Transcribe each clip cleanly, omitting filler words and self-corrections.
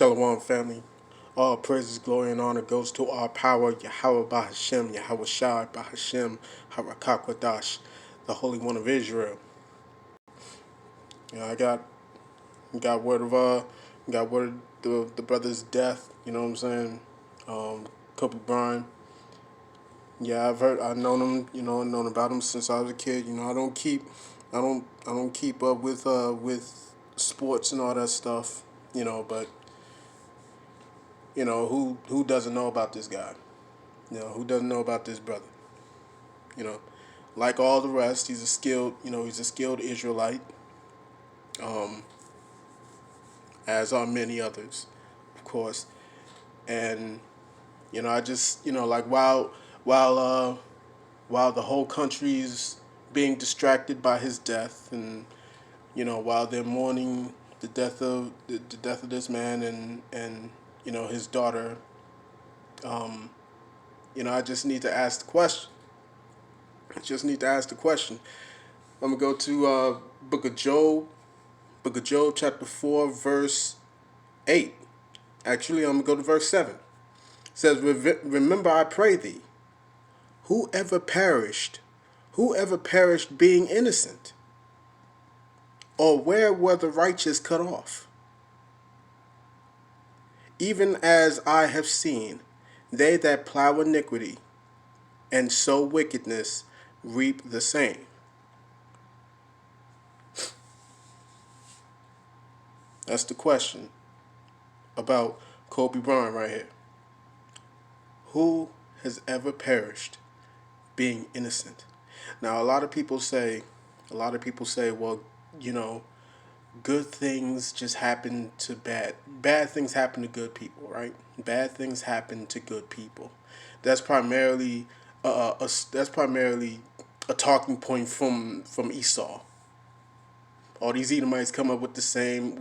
Shalom, family. All praises, glory, and honor goes to our power, Yahweh Bahashem, Yahweh Shai Bahashem, Harakakwadash, the Holy One of Israel. I got word of the brother's death. You know what I'm saying? Kobe Bryant. Yeah, I've known him. Known about him since I was a kid. I don't keep up with sports and all that stuff. But who doesn't know about this guy? Who doesn't know about this brother? You know, like all the rest, he's a skilled Israelite, um, as are many others, of course. And I just, like while while the whole country's being distracted by his death, and while they're mourning the death of this man and his daughter, um, I just need to ask the question. I just need to ask the question. I'm gonna go to Book of Job, chapter 4, verse 8. Actually, I'm gonna go to verse 7. It says, "Remember, I pray thee, whoever perished, whoever perished being innocent, or where were the righteous cut off? Even as I have seen, they that plow iniquity and sow wickedness reap the same." That's the question about Kobe Bryant right here. Who has ever perished being innocent? Now, a lot of people say, well, you know, good things just happen to bad things happen to good people, right? Bad things happen to good people. That's primarily that's primarily a talking point from Esau. All these Edomites come up with the same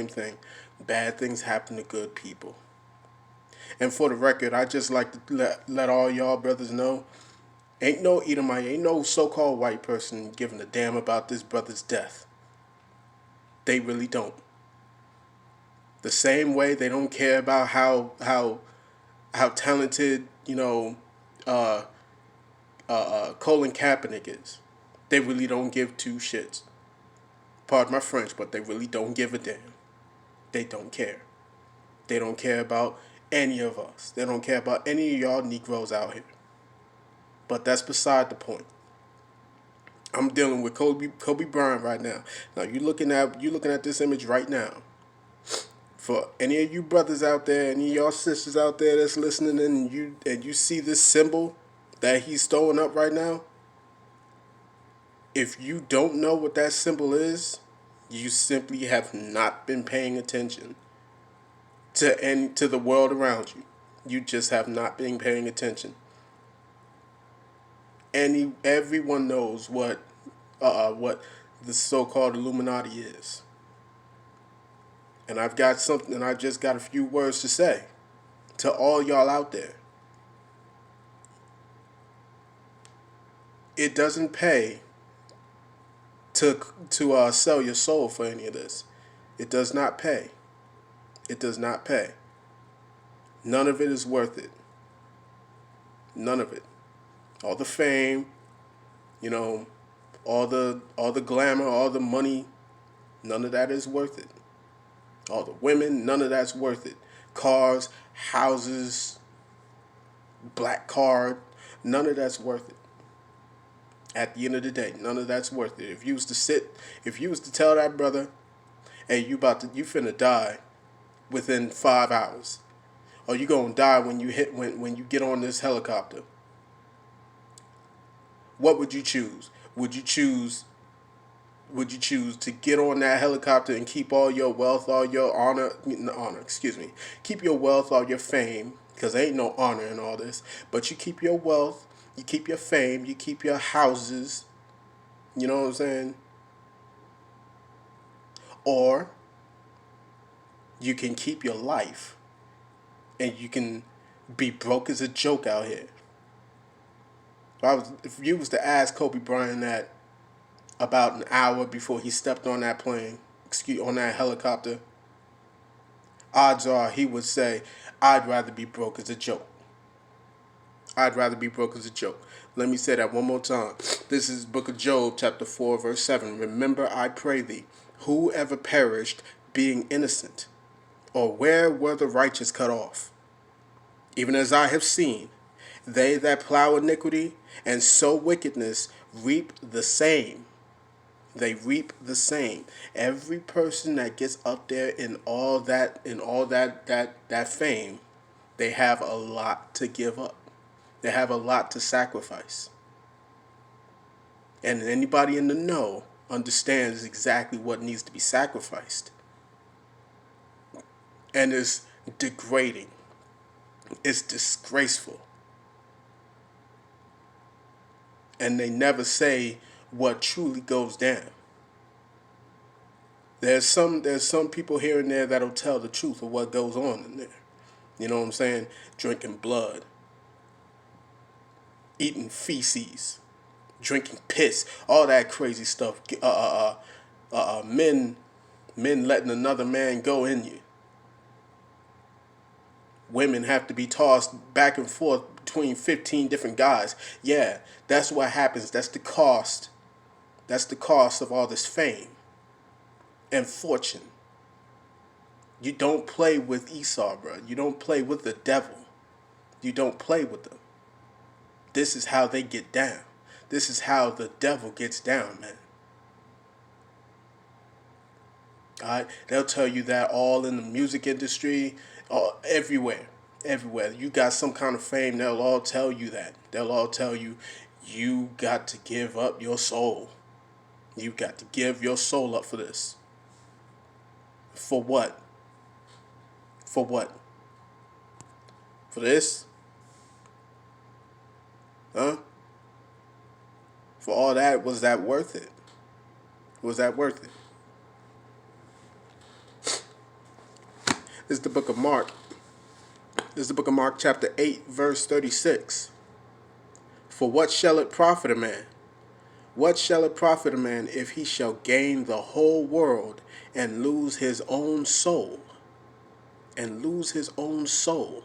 thing. Bad things happen to good people. And for the record, I just like to let all y'all brothers know, ain't no Edomite, ain't no so-called white person giving a damn about this brother's death. They really don't. The same way they don't care about how talented Colin Kaepernick is. They really don't give two shits. Pardon my French, but they really don't give a damn. They don't care. They don't care about any of us. They don't care about any of y'all Negroes out here. But that's beside the point. I'm dealing with Kobe Bryant right now. Now you looking at this image right now. For any of you brothers out there, any of y'all sisters out there that's listening and you see this symbol that he's throwing up right now, if you don't know what that symbol is, you simply have not been paying attention to the world around you. You just have not been paying attention. Everyone knows what the so-called Illuminati is. And I've just got a few words to say to all y'all out there. It doesn't pay to sell your soul for any of this. It does not pay. It does not pay. None of it is worth it. None of it. All the fame, you know, all the glamour, all the money, none of that is worth it. All the women, none of that's worth it. Cars, houses, black card, none of that's worth it. At the end of the day, none of that's worth it. If you was to tell that brother, hey, you finna die within 5 hours, or you gonna die when you get on this helicopter, what would you choose? Would you choose to get on that helicopter and keep all your wealth, all your keep your wealth, all your fame, because there ain't no honor in all this, but you keep your wealth, you keep your fame, you keep your houses, you know what I'm saying? Or you can keep your life and you can be broke as a joke out here. If you was to ask Kobe Bryant that about an hour before he stepped on that plane, on that helicopter, odds are he would say, I'd rather be broke as a joke. I'd rather be broke as a joke. Let me say that one more time. This is Book of Job, chapter 4, verse 7. Remember, I pray thee, whoever perished being innocent, or where were the righteous cut off? Even as I have seen, they that plow iniquity and sow wickedness reap the same. They reap the same. Every person that gets up there in all that fame, they have a lot to give up. They have a lot to sacrifice. And anybody in the know understands exactly what needs to be sacrificed. And it's degrading. It's disgraceful. And they never say what truly goes down. There's some people here and there that'll tell the truth of what goes on in there. You know what I'm saying? Drinking blood, eating feces, drinking piss, all that crazy stuff. Men letting another man go in you. Women have to be tossed back and forth between 15 different guys. Yeah, that's what happens. That's the cost. That's the cost of all this fame and fortune. You don't play with Esau, bro. You don't play with the devil. You don't play with them. This is how they get down. This is how the devil gets down, man. All right? They'll tell you that all in the music industry, all, everywhere. Everywhere. You got some kind of fame, they'll all tell you that. They'll all tell you, you got to give up your soul. You got to give your soul up for this. For what? For what? For this? Huh? For all that, was that worth it? Was that worth it? This is the book of Mark. This is the book of Mark, chapter 8, verse 36. For what shall it profit a man? What shall it profit a man if he shall gain the whole world and lose his own soul? And lose his own soul.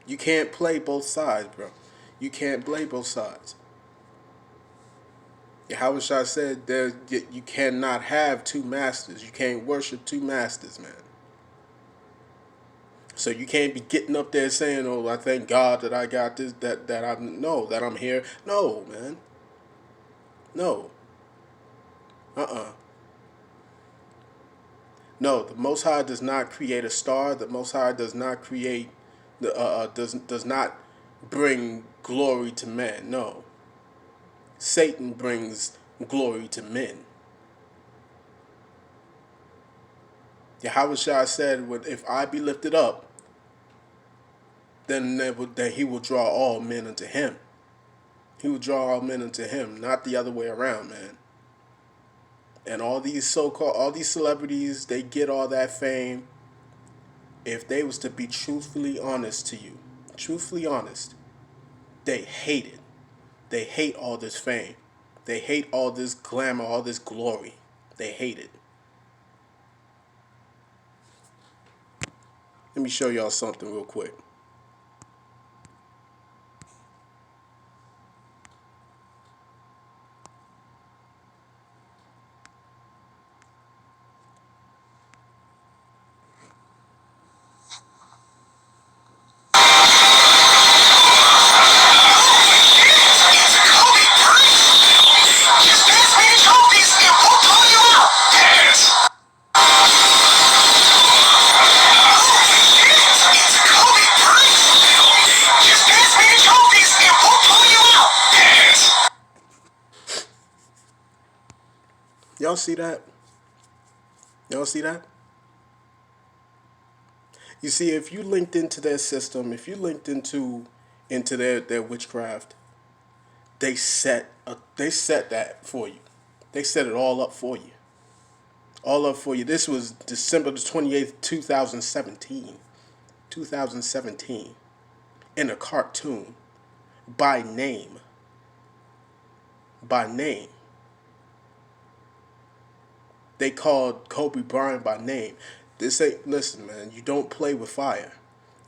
You can't play both sides, bro. You can't play both sides. Yahushua said you cannot have two masters. You can't worship two masters, man. So you can't be getting up there saying, "Oh, I thank God that I got this, that I'm here." No, man. No. No, the Most High does not create a star. The Most High does not create does not bring glory to man. No. Satan brings glory to men. Yahushua said, "If I be lifted up, then he will draw all men unto him." He will draw all men unto him, not the other way around, man. And all these celebrities, they get all that fame. If they was to be truthfully honest to you, truthfully honest, they hate it. They hate all this fame. They hate all this glamour, all this glory. They hate it. Let me show y'all something real quick. Y'all see that? Y'all see that? You see, if you linked into their system, if you linked into their witchcraft, they set that for you. They set it all up for you. All up for you. This was December the 28th, 2017. 2017. In a cartoon. By name. By name. They called Kobe Bryant by name. This ain't, listen, man, you don't play with fire.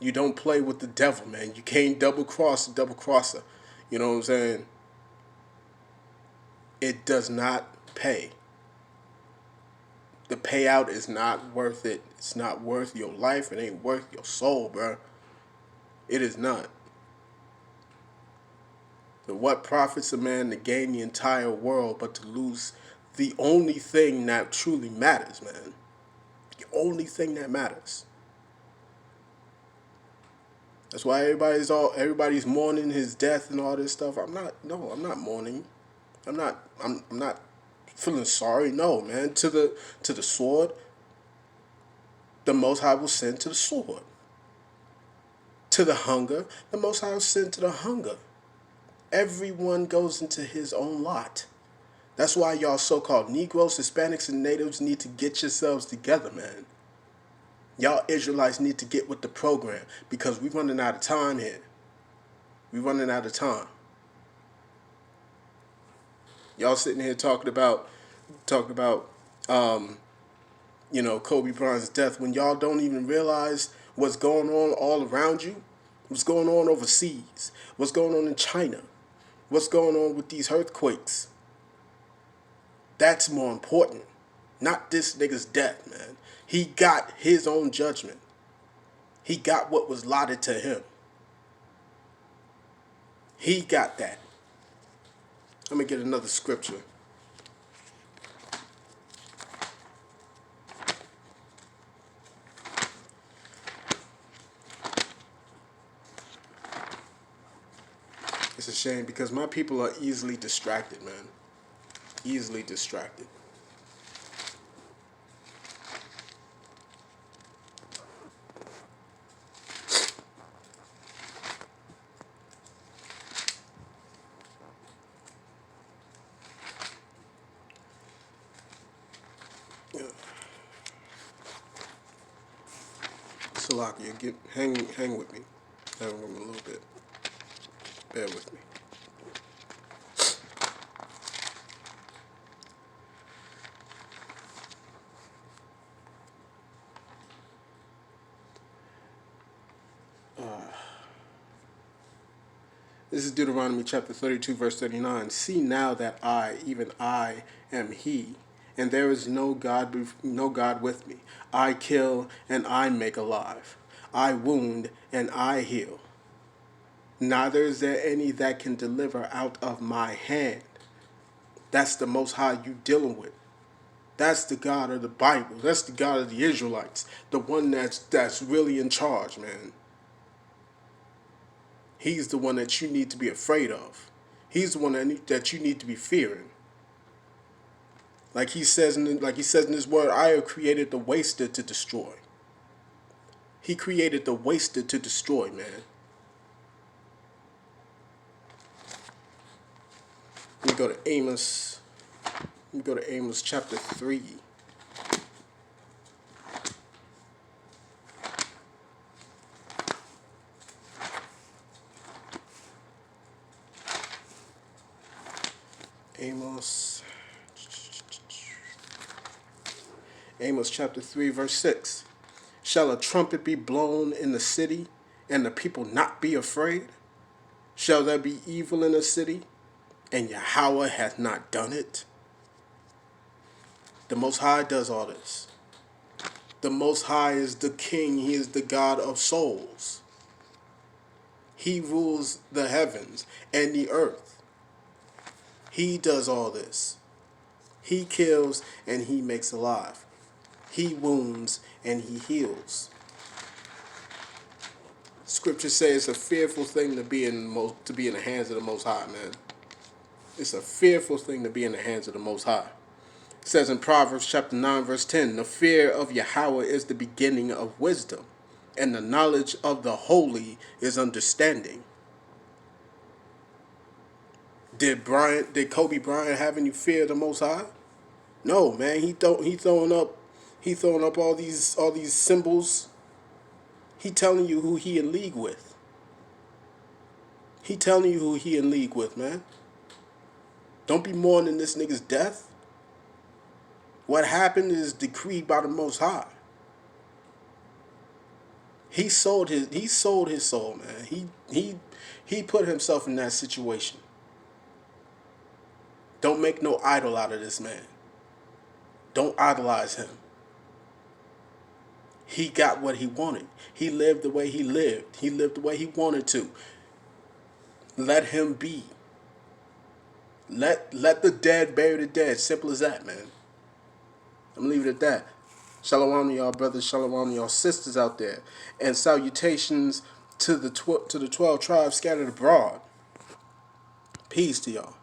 You don't play with the devil, man. You can't double cross a double crosser. You know what I'm saying? It does not pay. The payout is not worth it. It's not worth your life. It ain't worth your soul, bro. It is not. But what profits a man to gain the entire world but to lose the only thing that truly matters, man? The only thing that matters. That's why everybody's mourning his death and all this stuff. I'm not mourning. I'm not feeling sorry. No, man. To the sword, the Most High will send to the sword. To the hunger, the Most High will send to the hunger. Everyone goes into his own lot. That's why y'all so-called Negroes, Hispanics, and Natives need to get yourselves together, man. Y'all Israelites need to get with the program because we're running out of time here. We're running out of time. Y'all sitting here talking about, Kobe Bryant's death when y'all don't even realize what's going on all around you, what's going on overseas, what's going on in China, what's going on with these earthquakes. That's more important. Not this nigga's death, man. He got his own judgment. He got what was allotted to him. He got that. Let me get another scripture. It's a shame because my people are easily distracted, man. Easily distracted. Salakia, hang with me. Hang with me a little bit. Bear with me. This is Deuteronomy chapter 32, verse 39. See now that I, even I, am He, and there is no God with me. I kill and I make alive. I wound and I heal. Neither is there any that can deliver out of my hand. That's the Most High you dealing with. That's the God of the Bible. That's the God of the Israelites. The one that's really in charge, man. He's the one that you need to be afraid of. He's the one that you need to be fearing. Like he says in his word, I have created the waster to destroy. He created the waster to destroy, man. Let me go to Amos. Let me go to Amos chapter 3. Amos chapter 3, verse 6. Shall a trumpet be blown in the city, and the people not be afraid? Shall there be evil in the city, and Yahweh hath not done it? The Most High does all this. The Most High is the King. He is the God of souls. He rules the heavens and the earth. He does all this. He kills and he makes alive. He wounds and he heals. Scripture says it's a fearful thing to be in the hands of the Most High, man. It's a fearful thing to be in the hands of the Most High. It says in Proverbs chapter 9, verse 10, the fear of Yahweh is the beginning of wisdom, and the knowledge of the holy is understanding. Did Kobe Bryant have any fear of the Most High? No, man. He throwing up all these symbols. He telling you who he in league with. He telling you who he in league with, man. Don't be mourning this nigga's death. What happened is decreed by the Most High. He sold his soul, man. He put himself in that situation. Don't make no idol out of this man. Don't idolize him. He got what he wanted. He lived the way he lived. He lived the way he wanted to. Let him be. Let the dead bury the dead. Simple as that, man. I'm leaving it at that. Shalom to y'all brothers, shalom to y'all sisters out there, and salutations to the 12 tribes scattered abroad. Peace to y'all.